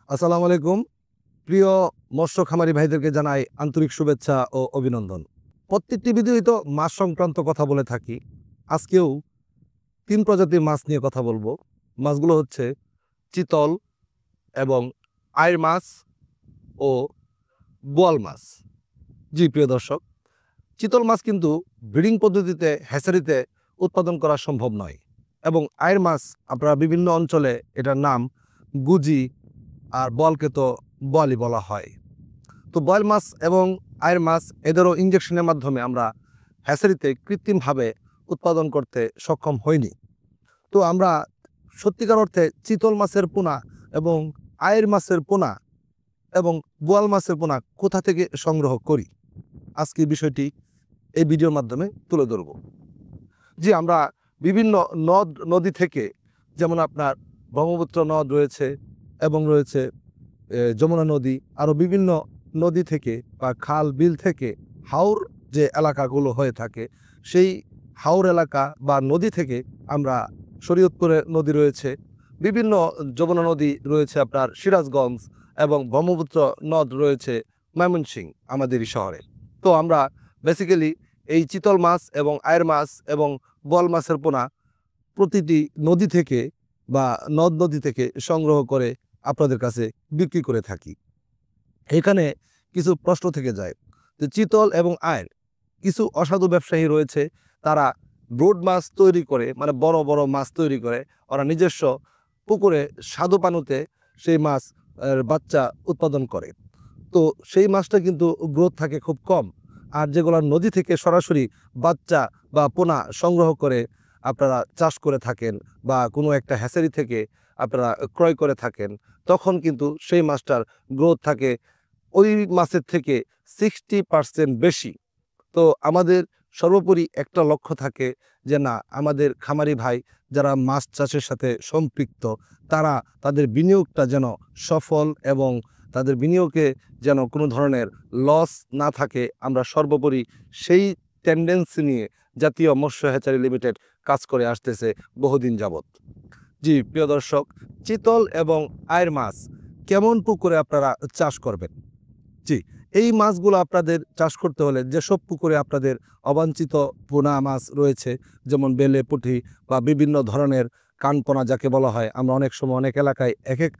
আসসালামু আলাইকুম। প্রিয় মৎস্য খামারি ভাইদেরকে জানাই আন্তরিক শুভেচ্ছা ও অভিনন্দন। প্রত্যেকটি ভিডিওই তো মাছ সংক্রান্ত কথা বলে থাকি। আজকেও ৩ প্রজাতির মাছ নিয়ে কথা বলবো। মাছগুলো হচ্ছে চিতল এবং আইড় মাছ ও বোয়াল মাছ। জি প্রিয় দর্শক, চিতল মাছ কিন্তু ব্রিডিং পদ্ধতিতে হ্যাচারিতে উৎপাদন করা সম্ভব নয় এবং আইড় মাছ আপনারা বিভিন্ন অঞ্চলে এটার নাম গুজি আর বোয়ালকে তো বোয়ালই বলা হয়। তো বোয়াল মাছ এবং আইড় মাছ এদেরও ইঞ্জেকশনের মাধ্যমে আমরা হ্যাচারিতে কৃত্রিমভাবে উৎপাদন করতে সক্ষম হইনি। তো আমরা সত্যিকার অর্থে চিতল মাছের পোনা এবং আইড় মাছের পোনা এবং বোয়াল মাছের পোনা কোথা থেকে সংগ্রহ করি, আজকের বিষয়টি এই ভিডিওর মাধ্যমে তুলে ধরব। জি, আমরা বিভিন্ন নদ নদী থেকে, যেমন আপনার ব্রহ্মপুত্র নদ রয়েছে এবং রয়েছে যমুনা নদী, আরও বিভিন্ন নদী থেকে বা খাল বিল থেকে হাওর যে এলাকাগুলো হয়ে থাকে, সেই হাওর এলাকা বা নদী থেকে আমরা শরীয়তপুরে নদী রয়েছে, বিভিন্ন যমুনা নদী রয়েছে আপনার সিরাজগঞ্জ এবং ব্রহ্মপুত্র নদ রয়েছে ময়মনসিংহ আমাদেরই শহরে। তো আমরা বেসিক্যালি এই চিতল মাছ এবং আইড় মাছ এবং বোয়াল মাছের পোনা প্রতিটি নদী থেকে বা নদ নদী থেকে সংগ্রহ করে আপনাদের কাছে বিক্রি করে থাকি। এখানে কিছু প্রশ্ন থেকে যায় যে চিতল এবং আইড়, কিছু অসাধু ব্যবসায়ী রয়েছে, তারা ব্রোড মাছ তৈরি করে, মানে বড় বড় মাছ তৈরি করে ওরা নিজস্ব পুকুরে স্বাদু পানুতে সেই মাছ বাচ্চা উৎপাদন করে। তো সেই মাছটা কিন্তু গ্রোথ থাকে খুব কম। আর যেগুলো নদী থেকে সরাসরি বাচ্চা বা পোনা সংগ্রহ করে আপনারা চাষ করে থাকেন বা কোনো একটা হ্যাচারি থেকে আপনারা ক্রয় করে থাকেন, তখন কিন্তু সেই মাছটার গ্রোথ থাকে ওই মাছের থেকে 60% বেশি। তো আমাদের সর্বোপরি একটা লক্ষ্য থাকে যে না, আমাদের খামারি ভাই যারা মাছ চাষের সাথে সম্পৃক্ত, তারা তাদের বিনিয়োগটা যেন সফল এবং তাদের বিনিয়োগে যেন কোনো ধরনের লস না থাকে। আমরা সর্বোপরি সেই টেন্ডেন্সি নিয়ে জাতীয় মৎস্য হ্যাচারি লিমিটেড কাজ করে আসতেছে বহুদিন যাবৎ। জি প্রিয় দর্শক, চিতল এবং আইড় মাছ কেমন পুকুরে আপনারা চাষ করবেন? জি, এই মাছগুলো আপনাদের চাষ করতে হলে যেসব পুকুরে আপনাদের অবাঞ্ছিত পোনা মাছ রয়েছে, যেমন বেলে, পুঁটি বা বিভিন্ন ধরনের কানপোনা যাকে বলা হয়, আমরা অনেক সময় অনেক এলাকায় এক এক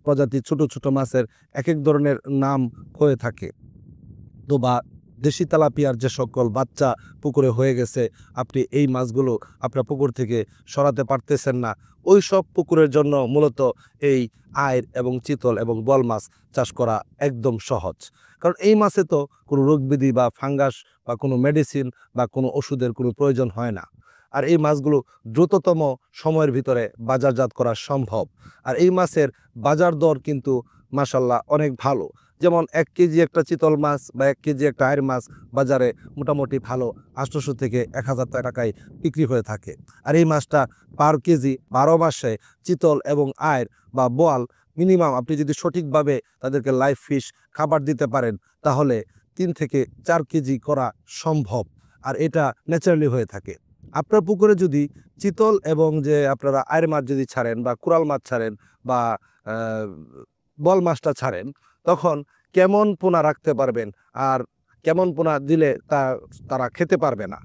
প্রজাতির ছোট ছোট মাছের এক এক ধরনের নাম হয়ে থাকে। তো বা দেশি তেলাপিয়ার যে সকল বাচ্চা পুকুরে হয়ে গেছে, আপনি এই মাছগুলো আপনার পুকুর থেকে সরাতে পারতেছেন না, ওই সব পুকুরের জন্য মূলত এই আইড় এবং চিতল এবং বোয়াল মাছ চাষ করা একদম সহজ। কারণ এই মাছে তো কোনো রোগব্যাধি বা ফাঙ্গাস বা কোনো মেডিসিন বা কোনো ওষুধের কোনো প্রয়োজন হয় না। আর এই মাছগুলো দ্রুততম সময়ের ভিতরে বাজারজাত করা সম্ভব। আর এই মাছের বাজার দর কিন্তু মাশাল্লাহ অনেক ভালো। যেমন ১ কেজি একটা চিতল মাছ বা ১ কেজি একটা আইড় মাছ বাজারে মোটামুটি ভালো ৮০০ থেকে ১,০০০ টাকায় বিক্রি হয়ে থাকে। আর এই মাছটা পার কেজি ১২ মাসে চিতল এবং আইড় বা বোয়াল মিনিমাম আপনি যদি সঠিকভাবে তাদেরকে লাইভ ফিশ খাবার দিতে পারেন, তাহলে ৩ থেকে ৪ কেজি করা সম্ভব। আর এটা ন্যাচারালি হয়ে থাকে। আপনার পুকুরে যদি চিতল এবং যে আপনারা আইড় মাছ যদি ছাড়েন বা কোরাল মাছ ছাড়েন বা বোয়াল মাছটা ছাড়েন, তখন কেমন পোনা রাখতে পারবেন আর কেমন পোনা দিলে তারা খেতে পারবে না?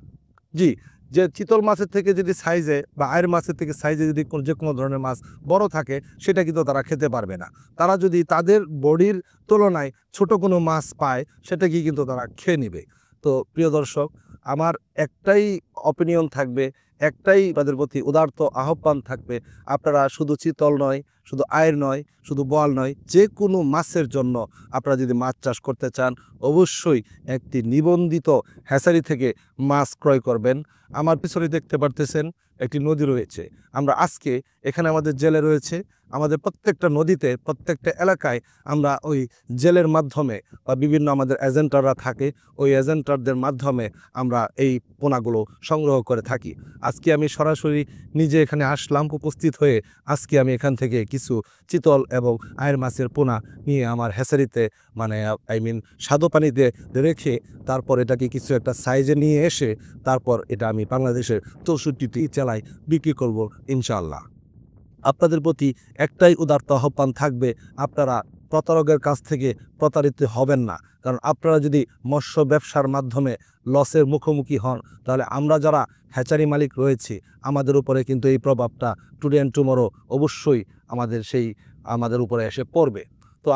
জি, যে চিতল মাছের থেকে যদি সাইজে বা আইড় মাছের থেকে সাইজে যদি যে কোনো ধরনের মাছ বড় থাকে, সেটা কিন্তু তারা খেতে পারবে না। তারা যদি তাদের বডির তুলনায় ছোট কোনো মাছ পায়, সেটাকেই কিন্তু তারা খেয়ে নেবে। তো প্রিয় দর্শক, আমার একটাই অপিনিয়ন থাকবে, একটাই তাদের প্রতি উদারত আহ্বান থাকবে, আপনারা শুধু চিতল নয়, শুধু আইড় নয়, শুধু বোয়াল নয়, যে কোনো মাছের জন্য আপনারা যদি মাছ চাষ করতে চান, অবশ্যই একটি নিবন্ধিত হ্যাচারি থেকে মাছ ক্রয় করবেন। আমার পিছনে দেখতে পারতেছেন একটি নদী রয়েছে। আমরা আজকে এখানে আমাদের জেলে রয়েছে, আমাদের প্রত্যেকটা নদীতে প্রত্যেকটা এলাকায় আমরা ওই জেলের মাধ্যমে বা বিভিন্ন আমাদের এজেন্টাররা থাকে, ওই এজেন্টারদের মাধ্যমে আমরা এই পোনাগুলো সংগ্রহ করে থাকি। আজকে আমি সরাসরি নিজে এখানে আসলাম উপস্থিত হয়ে, আজকে আমি এখান থেকে কিছু চিতল এবং আইড় মাছের পোনা নিয়ে আমার হ্যাচারিতে, মানে স্বাদু পানিতে রেখে তারপর এটাকে কিছু একটা সাইজে নিয়ে এসে তারপর এটা আমি বাংলাদেশের ৬৪টি জেলায় বিক্রি করব ইনশাআল্লাহ। আপনাদের প্রতি একটাই উদারতা আহ্বান থাকবে, আপনারা প্রতারকের কাছ থেকে প্রতারিত হবেন না। কারণ আপনারা যদি মৎস্য ব্যবসার মাধ্যমে লসের মুখোমুখি হন, তাহলে আমরা যারা হ্যাচারি মালিক রয়েছি আমাদের উপরে কিন্তু এই প্রভাবটা টুডে অ্যান্ড টুমরো অবশ্যই আমাদের উপরে এসে পড়বে। তো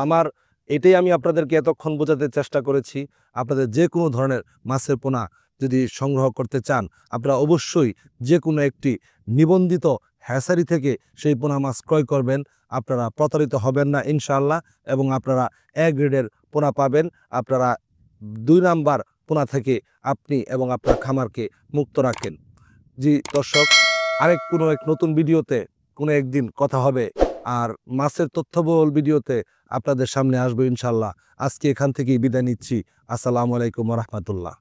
এটাই আমি আপনাদেরকে এতক্ষণ বোঝাতে চেষ্টা করেছি। আপনাদের যে কোনো ধরনের মাছের পোনা যদি সংগ্রহ করতে চান, আপনারা অবশ্যই যে কোনো একটি নিবন্ধিত হ্যাচারি থেকে সেই পোনা মাছ ক্রয় করবেন। আপনারা প্রতারিত হবেন না ইনশাআল্লাহ, এবং আপনারা এ গ্রেডের পোনা পাবেন। আপনারা 2 নাম্বার পোনা থেকে আপনি এবং আপনার খামারকে মুক্ত রাখেন। জি দর্শক, কোনো এক নতুন ভিডিওতে কোনো একদিন কথা হবে, আর মাছের তথ্যবহুল ভিডিওতে আপনাদের সামনে আসবো ইনশাআল্লাহ। আজকে এখান থেকেই বিদায় নিচ্ছি। আসসালামু আলাইকুম ওয়া রাহমাতুল্লাহ।